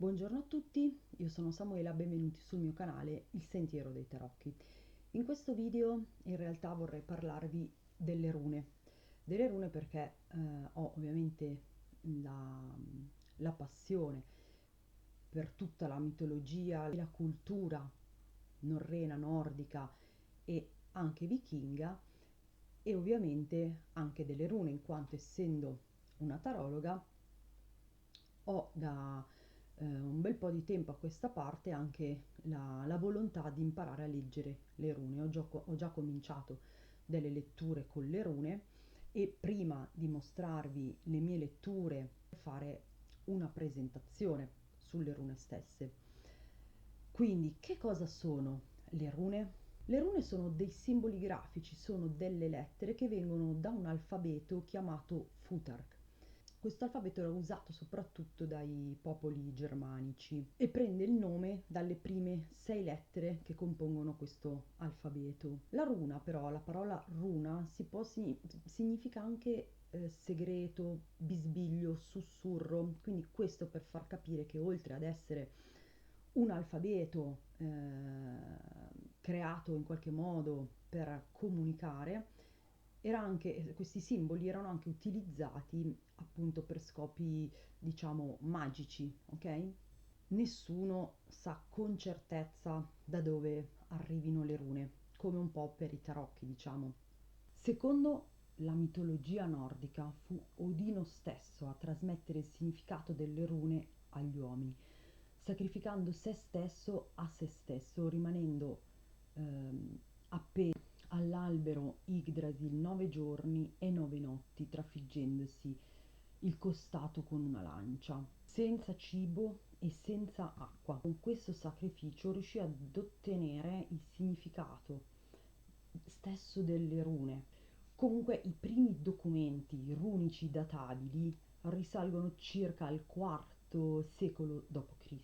Buongiorno a tutti, io sono Samuela, benvenuti sul mio canale Il Sentiero dei Tarocchi. In questo video in realtà vorrei parlarvi delle rune perché ho ovviamente la, la passione per tutta la mitologia e la cultura norrena, nordica e anche vichinga e ovviamente anche delle rune, in quanto essendo una tarologa ho da un bel po' di tempo a questa parte anche la volontà di imparare a leggere le rune. Ho già cominciato delle letture con le rune e prima di mostrarvi le mie letture, fare una presentazione sulle rune stesse. Quindi, che cosa sono le rune? Le rune sono dei simboli grafici, sono delle lettere che vengono da un alfabeto chiamato Futhark. Questo alfabeto era usato soprattutto dai popoli germanici e prende il nome dalle prime 6 lettere che compongono questo alfabeto. La runa, però, la parola runa significa anche segreto, bisbiglio, sussurro, quindi questo per far capire che oltre ad essere un alfabeto creato in qualche modo per comunicare, questi simboli erano anche utilizzati appunto per scopi, diciamo, magici, ok? Nessuno sa con certezza da dove arrivino le rune, come un po' per i tarocchi, diciamo. Secondo la mitologia nordica fu Odino stesso a trasmettere il significato delle rune agli uomini, sacrificando se stesso a se stesso, rimanendo appesi all'albero Yggdrasil 9 giorni e 9 notti, trafiggendosi il costato con una lancia, senza cibo e senza acqua. Con questo sacrificio riuscì ad ottenere il significato stesso delle rune. Comunque i primi documenti runici databili risalgono circa al IV secolo d.C.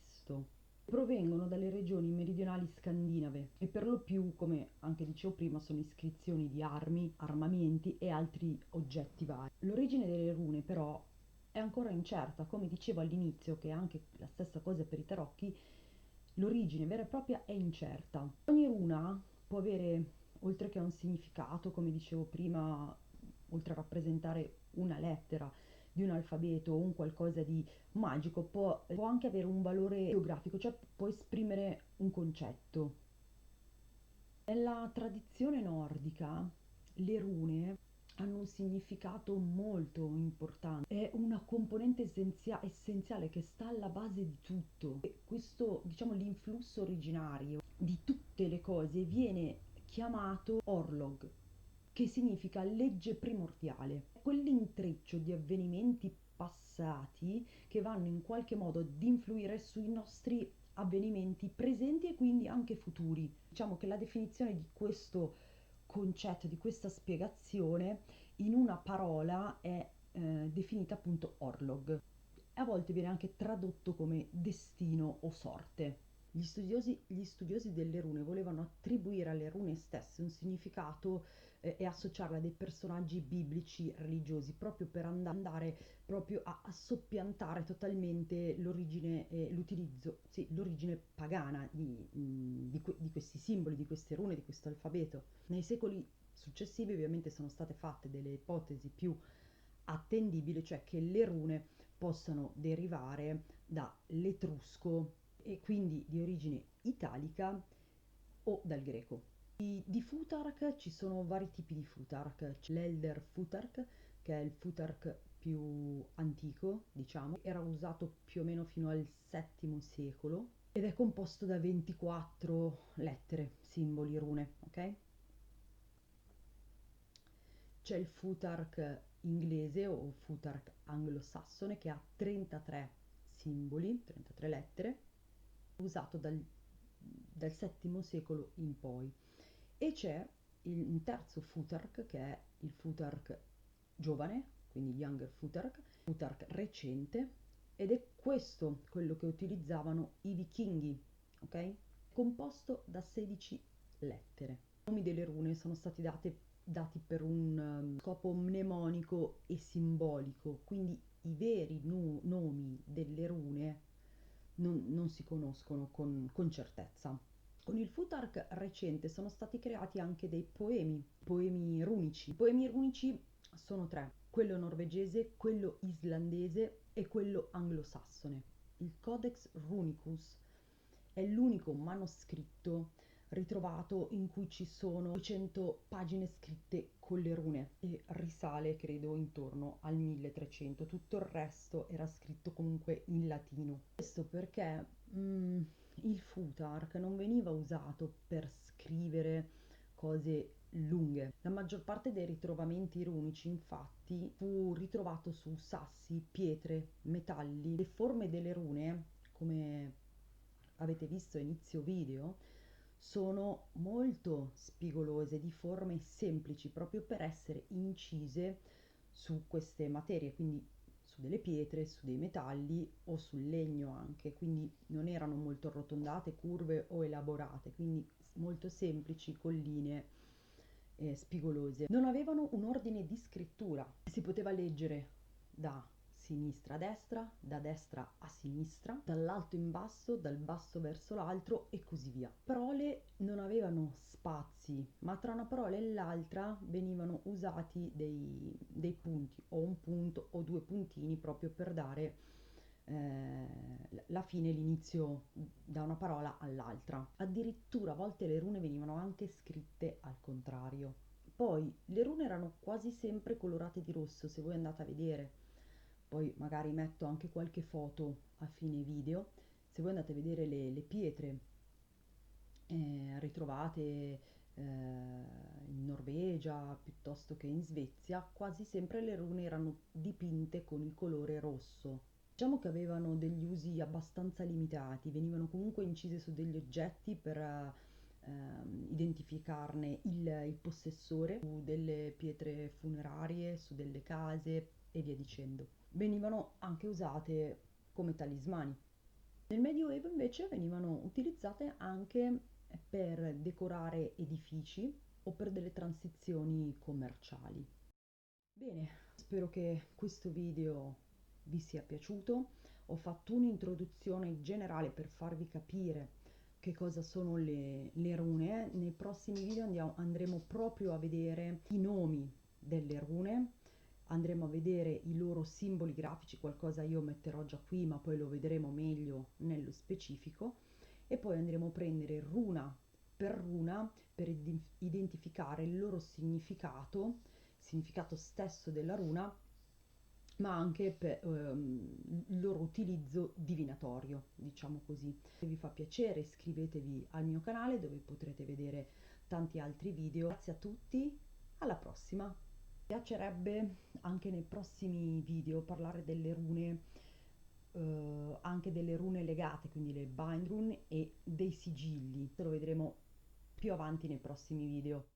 Provengono dalle regioni meridionali scandinave e per lo più, come anche dicevo prima, sono iscrizioni di armi, armamenti e altri oggetti vari. L'origine delle rune però è ancora incerta, come dicevo all'inizio, che è anche la stessa cosa per i tarocchi, l'origine vera e propria è incerta. Ogni runa può avere, oltre che un significato, come dicevo prima, oltre a rappresentare una lettera di un alfabeto o un qualcosa di magico, può anche avere un valore geografico, cioè può esprimere un concetto. Nella tradizione nordica le rune hanno un significato molto importante, è una componente essenziale che sta alla base di tutto. E questo, diciamo, l'influsso originario di tutte le cose viene chiamato orlog, che significa legge primordiale, quell'intreccio di avvenimenti passati che vanno in qualche modo ad influire sui nostri avvenimenti presenti e quindi anche futuri. Diciamo che la definizione di questo concetto, di questa spiegazione in una parola è definita appunto orlog. A volte viene anche tradotto come destino o sorte. Gli studiosi delle rune volevano attribuire alle rune stesse un significato e associarle a dei personaggi biblici religiosi, proprio per andare proprio a soppiantare totalmente l'origine e l'utilizzo, sì, l'origine pagana di questi simboli, di queste rune, di questo alfabeto. Nei secoli successivi ovviamente sono state fatte delle ipotesi più attendibili, cioè che le rune possano derivare dall'etrusco e quindi di origine italica o dal greco. Di Futhark ci sono vari tipi di Futhark, c'è l'Elder Futhark che è il Futhark più antico, diciamo, era usato più o meno fino al VII secolo ed è composto da 24 lettere, simboli, rune, ok? C'è il Futhark inglese o Futhark anglosassone che ha 33 simboli, 33 lettere, usato dal VII secolo in poi. E c'è un terzo Futhark che è il Futhark giovane, quindi Younger Futhark, Futhark recente, ed è questo quello che utilizzavano i vichinghi, ok? Composto da 16 lettere. I nomi delle rune sono stati dati per un scopo mnemonico e simbolico, quindi i veri nomi delle rune non si conoscono con certezza. Con il Futhark recente sono stati creati anche dei poemi runici. I poemi runici sono tre: quello norvegese, quello islandese e quello anglosassone. Il Codex Runicus è l'unico manoscritto ritrovato in cui ci sono 200 pagine scritte con le rune e risale credo intorno al 1300. Tutto il resto era scritto comunque in latino. Questo perché il Futhark non veniva usato per scrivere cose lunghe. La maggior parte dei ritrovamenti runici, infatti, fu ritrovato su sassi, pietre, metalli. Le forme delle rune, come avete visto a inizio video, sono molto spigolose, di forme semplici, proprio per essere incise su queste materie, quindi su delle pietre, su dei metalli o sul legno anche, quindi non erano molto arrotondate, curve o elaborate, quindi molto semplici con linee spigolose. Non avevano un ordine di scrittura, si poteva leggere da sinistra a destra, da destra a sinistra, dall'alto in basso, dal basso verso l'altro e così via. Parole non avevano spazi, ma tra una parola e l'altra venivano usati dei punti, o un punto o due puntini, proprio per dare la fine e l'inizio da una parola all'altra. Addirittura a volte le rune venivano anche scritte al contrario. Poi le rune erano quasi sempre colorate di rosso, se voi andate a vedere. Poi magari metto anche qualche foto a fine video. Se voi andate a vedere le pietre ritrovate in Norvegia piuttosto che in Svezia, quasi sempre le rune erano dipinte con il colore rosso. Diciamo che avevano degli usi abbastanza limitati, venivano comunque incise su degli oggetti per identificarne il possessore, su delle pietre funerarie, su delle case e via dicendo. Venivano anche usate come talismani. Nel Medioevo invece venivano utilizzate anche per decorare edifici o per delle transizioni commerciali. Bene, spero che questo video vi sia piaciuto. Ho fatto un'introduzione generale per farvi capire che cosa sono le rune. Nei prossimi video andremo proprio a vedere i nomi delle rune, andremo a vedere i loro simboli grafici, qualcosa io metterò già qui, ma poi lo vedremo meglio nello specifico, e poi andremo a prendere runa per identificare il loro significato, il significato stesso della runa, ma anche per il loro utilizzo divinatorio, diciamo così. Se vi fa piacere iscrivetevi al mio canale dove potrete vedere tanti altri video. Grazie a tutti, alla prossima! Mi piacerebbe anche nei prossimi video parlare delle rune, anche delle rune legate, quindi le bind rune e dei sigilli. Lo vedremo più avanti nei prossimi video.